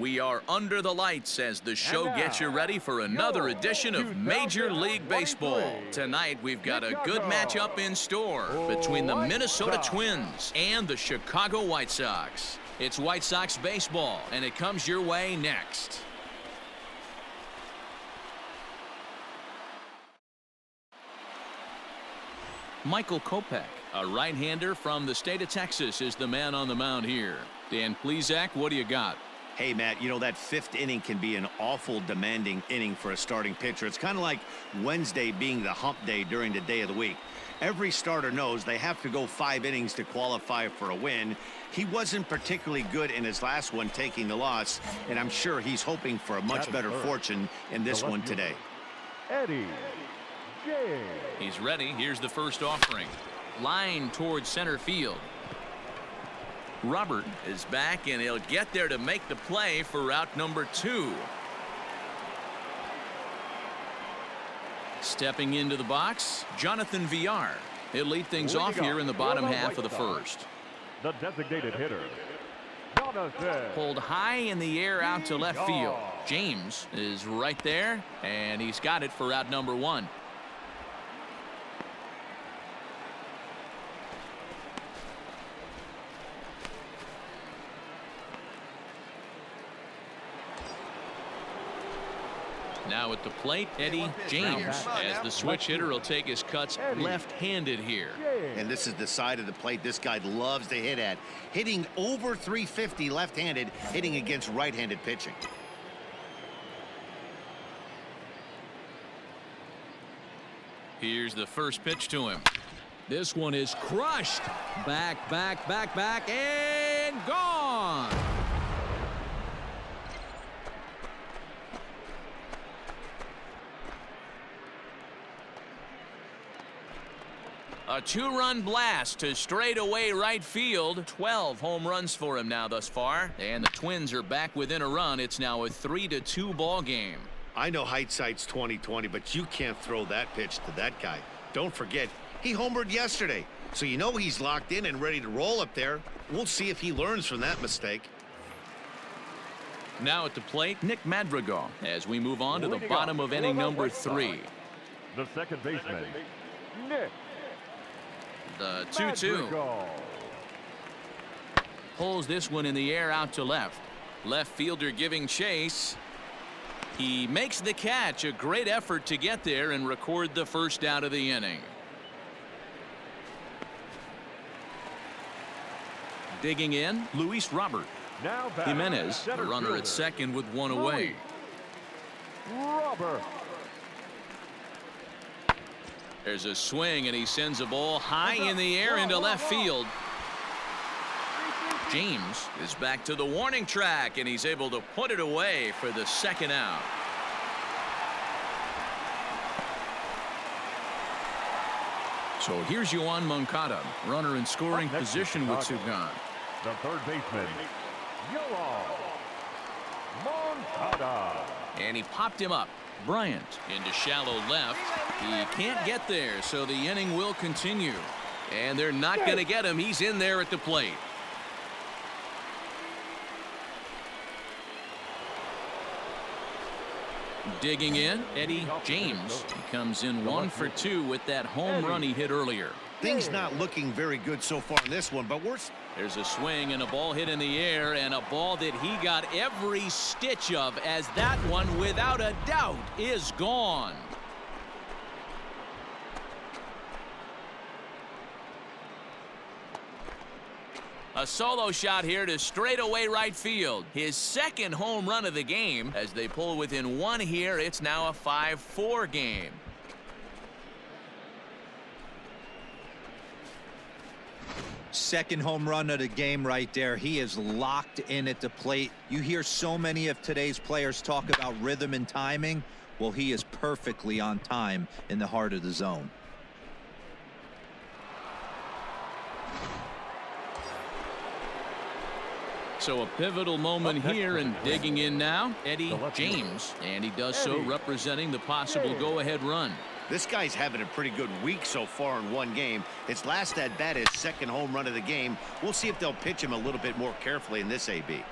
We are under the lights as the show gets you ready for another edition of Major League Baseball. Tonight, we've got a good matchup in store between the Minnesota Twins and the Chicago White Sox. It's White Sox baseball, and it comes your way next. Michael Kopech, a right-hander from the state of Texas, is the man on the mound here. Dan Plesac, what do you got? Hey, Matt, you know that fifth inning can be an awful demanding inning for a starting pitcher. It's kind of like Wednesday being the hump day during the day of the week. Every starter knows they have to go 5 innings to qualify for a win. He wasn't particularly good in his last one, taking the loss, and I'm sure he's hoping for a much better fortune in this one today. Eddie James. He's ready. Here's the first offering. Line towards center field. Robert is back, and he'll get there to make the play for route number 2. Stepping into the box, Jonathan Villar. He'll lead things off here in the bottom half of the first. The designated hitter, Jonathan. Pulled high in the air out to left field. James is right there, and he's got it for route number 1. Now at the plate, Eddie James, as the switch hitter will take his cuts left-handed here. And this is the side of the plate this guy loves to hit at. Hitting over 350 left-handed, hitting against right-handed pitching. Here's the first pitch to him. This one is crushed. Back, and gone. A 2-run blast to straightaway right field. 12 home runs for him now thus far. And the Twins are back within a run. It's now a 3-2 ball game. I know hindsight's 20/20, but you can't throw that pitch to that guy. Don't forget, he homered yesterday. So you know he's locked in and ready to roll up there. We'll see if he learns from that mistake. Now at the plate, Nick Madrigal, as we move on to the bottom of inning number 3. The second baseman, Nick. The 2-2. Pulls this one in the air out to left. Left fielder giving chase. He makes the catch. A great effort to get there and record the first out of the inning. Digging in, Luis Robert. Now Jimenez, the runner at second with 1 away. Robert. There's a swing, and he sends a ball high in the air into left field. James is back to the warning track, and he's able to put it away for the second out. So here's Yoan Moncada, runner in scoring position with Sugan. The third baseman, Yoan Moncada. And he popped him up. Bryant into shallow left. He can't get there, so the inning will continue. And they're not going to get him. He's in there at the plate. Digging in, Eddie James. He comes in 1 for 2 with that home run he hit earlier. Things not looking very good so far in this one, but There's a swing and a ball hit in the air, and a ball that he got every stitch of, as that one, without a doubt, is gone. A solo shot here to straightaway right field. His second home run of the game. As they pull within 1 here, it's now a 5-4 game. Second home run of the game right there. He is locked in at the plate. You hear so many of today's players talk about rhythm and timing. Well, he is perfectly on time in the heart of the zone. So a pivotal moment here, and digging in now, Eddie James. And he does so representing the possible go-ahead run. This guy's having a pretty good week so far in one game. His last at bat, his second home run of the game. We'll see if they'll pitch him a little bit more carefully in this AB.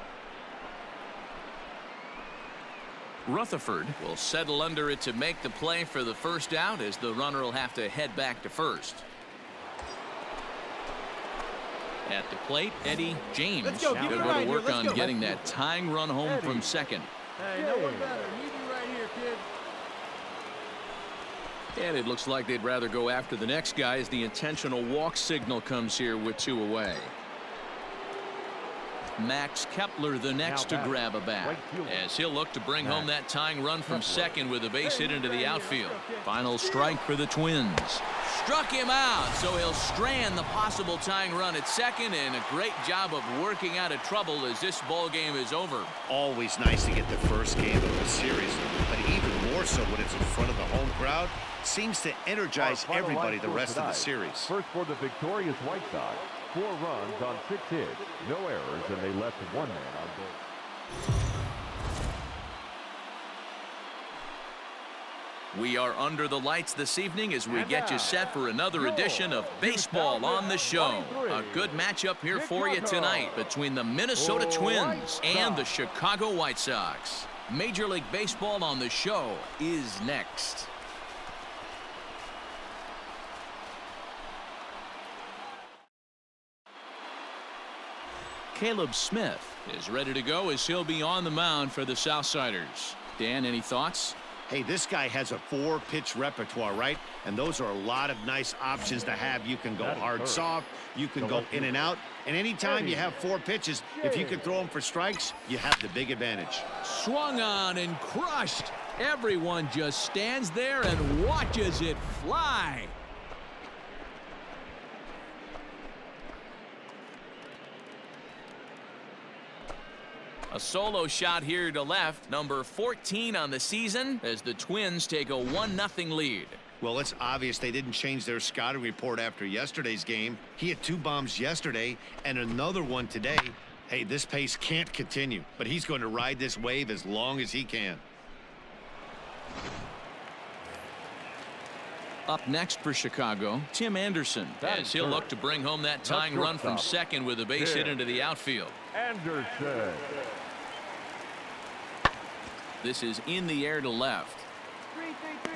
Rutherford will settle under it to make the play for the first out, as the runner will have to head back to first. At the plate, Eddie James. He'll go to work on getting that tying run home from second. Hey, no one better. You do right here, kid. And it looks like they'd rather go after the next guy as the intentional walk signal comes here with 2 away. Max Kepler the next to grab a bat, as he'll look to bring home that tying run from second with a base hit into the outfield. Final strike for the Twins. Struck him out, so he'll strand the possible tying run at second, and a great job of working out of trouble as this ball game is over. Always nice to get the first game of a series, but even more so when it's in front of the home crowd. Seems to energize everybody the rest of the series. First for the victorious White Sox. 4 runs on 6 hits, no errors, and they left 1 man on base. We are under the lights this evening as we get you set for another edition of Baseball on the Show. A good matchup here for you tonight between the Minnesota Twins and the Chicago White Sox. Major League Baseball on the Show is next. Caleb Smith is ready to go as he'll be on the mound for the Southsiders. Dan, any thoughts? Hey, this guy has a 4-pitch repertoire, right? And those are a lot of nice options to have. You can go hard, soft. You can go in and out. And anytime you have 4 pitches, if you can throw them for strikes, you have the big advantage. Swung on and crushed. Everyone just stands there and watches it fly. A solo shot here to left, number 14 on the season, as the Twins take a 1-0 lead. Well, it's obvious they didn't change their scouting report after yesterday's game. He had 2 bombs yesterday and another one today. Hey, this pace can't continue, but he's going to ride this wave as long as he can. Up next for Chicago, Tim Anderson, as he'll look to bring home that tying run from second with a base hit into the outfield. Anderson. This is in the air to left.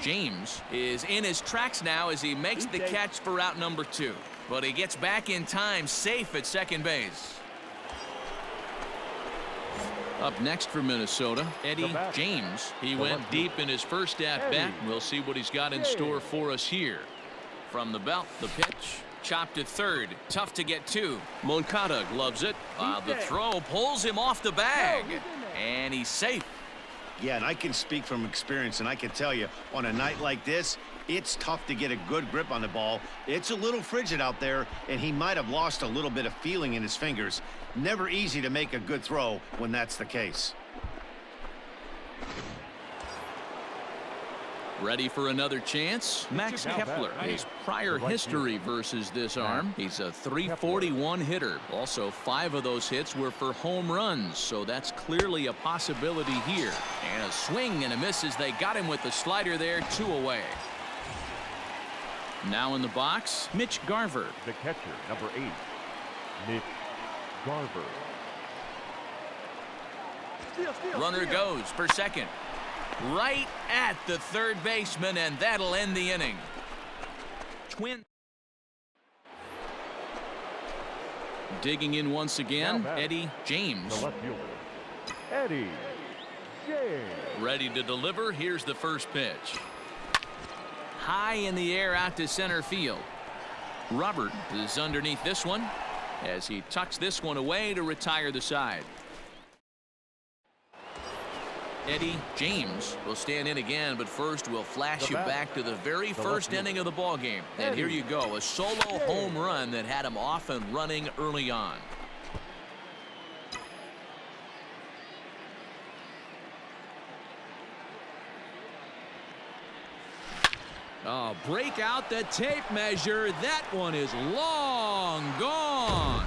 James is in his tracks now as he makes the catch for out number 2. But he gets back in time, safe at second base. Up next for Minnesota, Eddie James. He went deep in his first at-bat. We'll see what he's got in store for us here. From the belt, the pitch. Chopped at third. Tough to get to. Moncada gloves it. The throw pulls him off the bag. And he's safe. Yeah, and I can speak from experience, and I can tell you, on a night like this, it's tough to get a good grip on the ball. It's a little frigid out there, and he might have lost a little bit of feeling in his fingers. Never easy to make a good throw when that's the case. Ready for another chance? Max Kepler. His prior history versus this arm. He's a .341 hitter. Also, 5 of those hits were for home runs, so that's clearly a possibility here. And a swing and a miss as they got him with the slider there, 2 away. Now in the box, Mitch Garver. The catcher, number 8, Mitch Garver. Runner goes for second. Right at the third baseman, and that'll end the inning. Twin. Digging in once again, Eddie James. The left fielder, Eddie James. Ready to deliver. Here's the first pitch. High in the air out to center field. Robert is underneath this one as he tucks this one away to retire the side. Eddie James will stand in again, but first we'll flash you back to the very first inning of the ball game. And here you go, a solo home run that had him off and running early on. Oh, break out the tape measure. That one is long gone.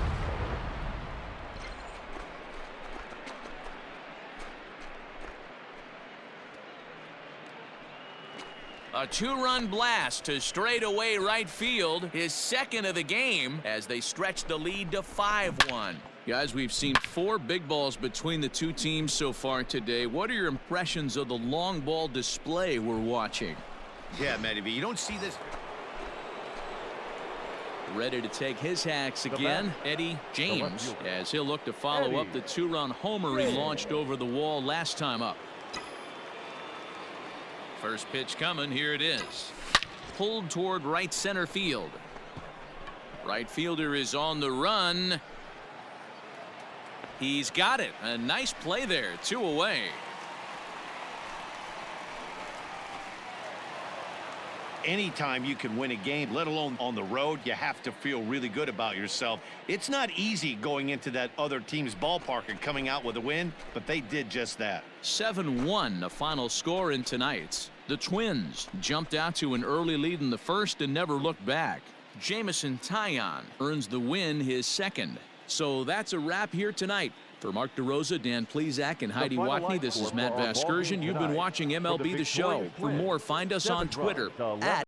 A 2-run blast to straightaway right field, his second of the game, as they stretch the lead to 5-1. Guys, we've seen 4 big balls between the two teams so far today. What are your impressions of the long ball display we're watching? Yeah, Matty V, you don't see this. Ready to take his hacks again, Eddie James, as he'll look to follow up the 2-run homer he launched over the wall last time up. First pitch coming, here it is. Pulled toward right center field. Right fielder is on the run. He's got it. A nice play there. 2 away. Anytime you can win a game, let alone on the road, you have to feel really good about yourself. It's not easy going into that other team's ballpark and coming out with a win, but they did just that. 7-1 the final score in tonight's. The Twins jumped out to an early lead in the first and never looked back. Jameson Taillon earns the win, his second. So that's a wrap here tonight. For Mark DeRosa, Dan Plesac, and Heidi Watney, this is Matt Vasgersian. You've been watching MLB The Show. For more, find us on Twitter